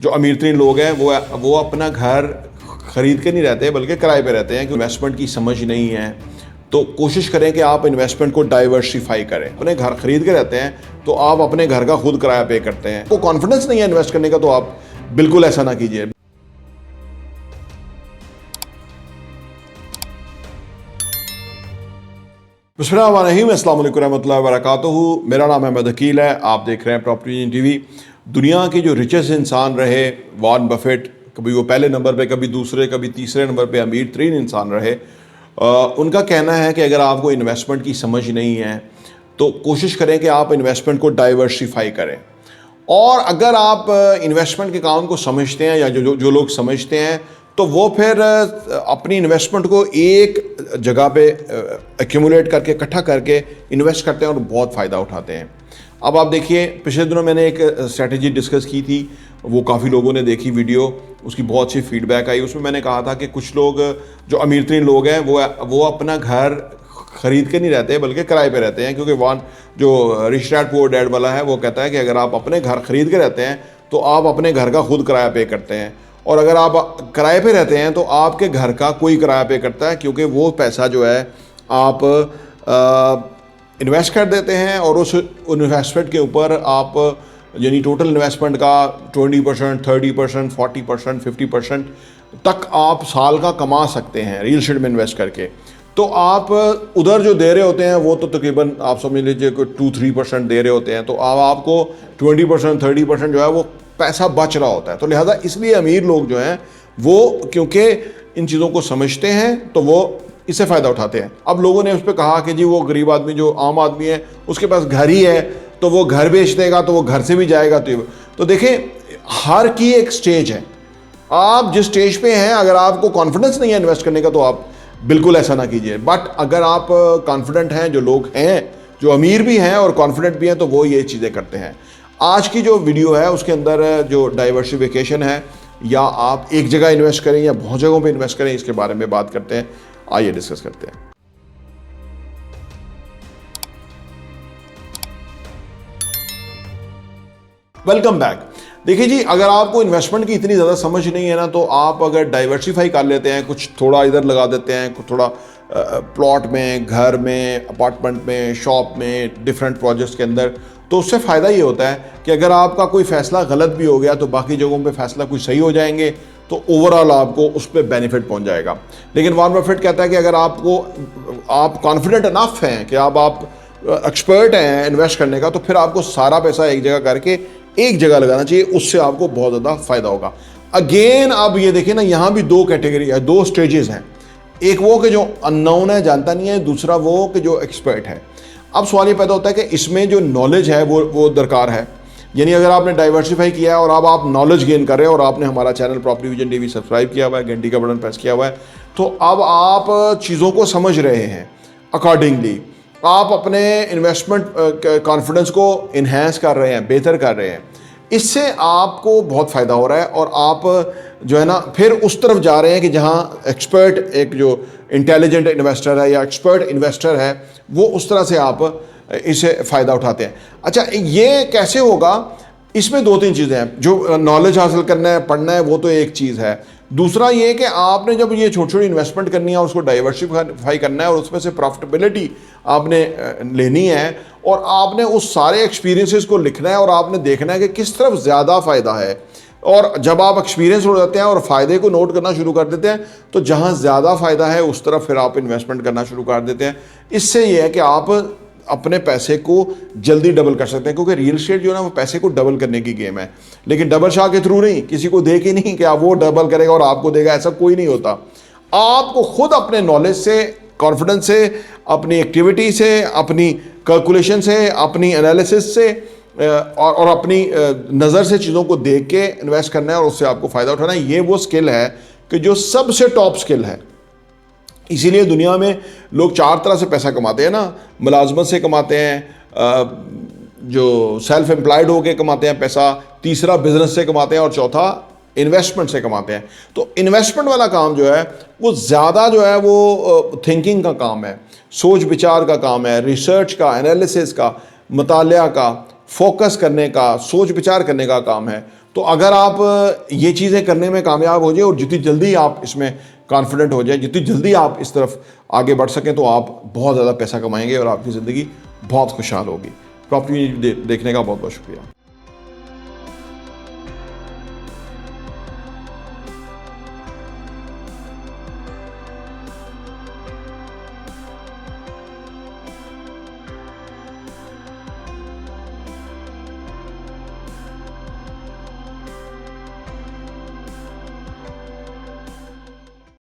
जो अमीर तरीन लोग हैं वो अपना घर ख़रीद के नहीं रहते बल्कि किराए पे रहते हैं कि इन्वेस्टमेंट की समझ नहीं है। तो कोशिश करें कि आप इन्वेस्टमेंट को डाइवर्सिफाई करें। अपने घर खरीद के रहते हैं तो आप अपने घर का खुद किराया पे करते हैं। को कॉन्फिडेंस नहीं है इन्वेस्ट करने का तो आप बिल्कुल ऐसा ना कीजिए। बिस्मिल्लाहिर्रहमानिर्रहीम, अस्सलाम वालेकुम रहमतुल्लाहि व बरकातुहू। मेरा नाम अहमद अकील है, आप देख रहे हैं प्रॉपर्टी टीवी। दुनिया के जो रिचेस्ट इंसान रहे, वॉरेन बफेट, कभी वो पहले नंबर पे, कभी दूसरे, कभी तीसरे नंबर पे अमीर तरीन इंसान रहे। उनका कहना है कि अगर आपको इन्वेस्टमेंट की समझ नहीं है तो कोशिश करें कि आप इन्वेस्टमेंट को डाइवर्सिफाई करें। और अगर आप इन्वेस्टमेंट के काम को समझते हैं या जो लोग समझते हैं तो वो फिर अपनी इन्वेस्टमेंट को एक जगह पे एक्यूमुलेट करके इकट्ठा करके इन्वेस्ट करते हैं और बहुत फ़ायदा उठाते हैं। अब आप देखिए, पिछले दिनों मैंने एक स्ट्रेटजी डिस्कस की थी, वो काफ़ी लोगों ने देखी वीडियो, उसकी बहुत अच्छी फीडबैक आई। उसमें मैंने कहा था कि कुछ लोग जो अमीर तरीन लोग हैं वो अपना घर ख़रीद के नहीं रहते बल्कि किराए पे रहते हैं। क्योंकि वन जो रिच डैड पुअर डैड वाला है वो कहता है कि अगर आप अपने घर ख़रीद के रहते हैं तो आप अपने घर का खुद किराया पे करते हैं, और अगर आप किराए पे रहते हैं तो आपके घर का कोई किराया पे करता है, क्योंकि वो पैसा जो है आप इन्वेस्ट कर देते हैं और उस इन्वेस्टमेंट के ऊपर आप यानी टोटल इन्वेस्टमेंट का 20%, 30%, 40%, 50% तक आप साल का कमा सकते हैं रियल एस्टेट में इन्वेस्ट करके। तो आप उधर जो दे रहे होते हैं वो तो तकरीबन आप समझ लीजिए कि 2-3% दे रहे होते हैं, तो आपको 20%, 30% जो है वो पैसा बच रहा होता है। तो लिहाजा इसलिए अमीर लोग जो हैं वो क्योंकि इन चीज़ों को समझते हैं तो वो इससे फ़ायदा उठाते हैं। अब लोगों ने उस पर कहा कि जी वो गरीब आदमी जो आम आदमी है उसके पास घर ही है तो वो घर बेच देगा तो वो घर से भी जाएगा। तो देखें, हर की एक स्टेज है। आप जिस स्टेज पे हैं, अगर आपको कॉन्फिडेंस नहीं है इन्वेस्ट करने का तो आप बिल्कुल ऐसा ना कीजिए। बट अगर आप कॉन्फिडेंट हैं, जो लोग हैं जो अमीर भी हैं और कॉन्फिडेंट भी हैं, तो वो ये चीज़ें करते हैं। आज की जो वीडियो है उसके अंदर जो डाइवर्सिफिकेशन है, या आप एक जगह इन्वेस्ट करें या बहुत जगहों पे इन्वेस्ट करें, इसके बारे में बात करते हैं। आइए डिस्कस करते हैं। Welcome back. देखिए जी, अगर आपको इन्वेस्टमेंट की इतनी ज़्यादा समझ नहीं है ना, तो आप अगर डाइवर्सिफाई कर लेते हैं, कुछ थोड़ा इधर लगा देते हैं, कुछ थोड़ा प्लॉट में, घर में, अपार्टमेंट में, शॉप में, डिफरेंट प्रोजेक्ट्स के अंदर, तो उससे फ़ायदा ये होता है कि अगर आपका कोई फ़ैसला गलत भी हो गया तो बाकी जगहों पे फ़ैसला कुछ सही हो जाएंगे, तो ओवरऑल आपको उस पर बेनिफिट पहुंच जाएगा। लेकिन वॉरेन बफेट कहता है कि अगर आप कॉन्फिडेंट इनफ हैं कि आप एक्सपर्ट हैं इन्वेस्ट करने का, तो फिर आपको सारा पैसा एक जगह करके एक जगह लगाना चाहिए, उससे आपको बहुत ज़्यादा फ़ायदा होगा। अगेन आप ये देखें ना, यहाँ भी दो कैटेगरी है, दो स्टेजेस हैं। एक वो कि जो अननोन है, जानता नहीं है, दूसरा वो कि जो एक्सपर्ट है। अब सवाल ये पैदा होता है कि इसमें जो नॉलेज है वो दरकार है। यानी अगर आपने डाइवर्सिफाई किया है और अब आप नॉलेज गेन कर रहे हैं और आपने हमारा channel property vision TV subscribe किया हुआ है, घंटी का बटन प्रेस किया हुआ है, तो अब आप चीज़ों को समझ रहे हैं अकॉर्डिंगली। आप अपने इन्वेस्टमेंट कॉन्फिडेंस को इन्हेंस कर रहे हैं, बेहतर कर रहे हैं। इससे आपको बहुत फ़ायदा हो रहा है और आप जो है ना फिर उस तरफ जा रहे हैं कि जहाँ एक्सपर्ट, एक जो इंटेलिजेंट इन्वेस्टर है या एक्सपर्ट इन्वेस्टर है, वो उस तरह से आप इससे फ़ायदा उठाते हैं। अच्छा, ये कैसे होगा? इसमें 2-3 चीज़ें हैं। जो नॉलेज हासिल करना है, पढ़ना है, वो तो एक चीज़ है। दूसरा ये कि आपने जब ये छोटी छोटी इन्वेस्टमेंट करनी है और उसको डाइवर्सिफाई करना है और उसमें से प्रॉफिटेबिलिटी आपने लेनी है, और आपने उस सारे एक्सपीरियंसेस को लिखना है और आपने देखना है कि किस तरफ ज़्यादा फ़ायदा है। और जब आप एक्सपीरियंस हो जाते हैं और फ़ायदे को नोट करना शुरू कर देते हैं, तो जहाँ ज़्यादा फ़ायदा है उस तरफ फिर आप इन्वेस्टमेंट करना शुरू कर देते हैं। इससे ये है कि आप अपने पैसे को जल्दी डबल कर सकते हैं, क्योंकि रियल एस्टेट जो है ना वो पैसे को डबल करने की गेम है। लेकिन डबल शाह के थ्रू नहीं, किसी को दे के नहीं कि आप वो डबल करेगा और आपको देगा, ऐसा कोई नहीं होता। आपको खुद अपने नॉलेज से, कॉन्फिडेंस से, अपनी एक्टिविटी से, अपनी कैलकुलेशन से, अपनी एनालिसिस से और अपनी नज़र से चीज़ों को देख के इन्वेस्ट करना है और उससे आपको फ़ायदा उठाना है। ये वो स्किल है कि जो सबसे टॉप स्किल है। इसीलिए दुनिया में लोग 4 तरह से पैसा कमाते हैं ना। मुलाजमत से कमाते हैं, जो सेल्फ एम्प्लॉयड होकर कमाते हैं पैसा, तीसरा बिजनेस से कमाते हैं, और चौथा इन्वेस्टमेंट से कमाते हैं। तो इन्वेस्टमेंट वाला काम जो है वो ज़्यादा जो है वो थिंकिंग का काम है, सोच विचार का काम है, रिसर्च का, एनालिसिस का, मुतालिया का, फोकस करने का, सोच विचार करने का काम है। तो अगर आप ये चीज़ें करने में कामयाब हो जाए और जितनी जल्दी आप इसमें कॉन्फिडेंट हो जाए, जितनी जल्दी आप इस तरफ आगे बढ़ सकें, तो आप बहुत ज़्यादा पैसा कमाएंगे और आपकी ज़िंदगी बहुत खुशहाल होगी। प्रॉपर्टी देखने का बहुत बहुत शुक्रिया।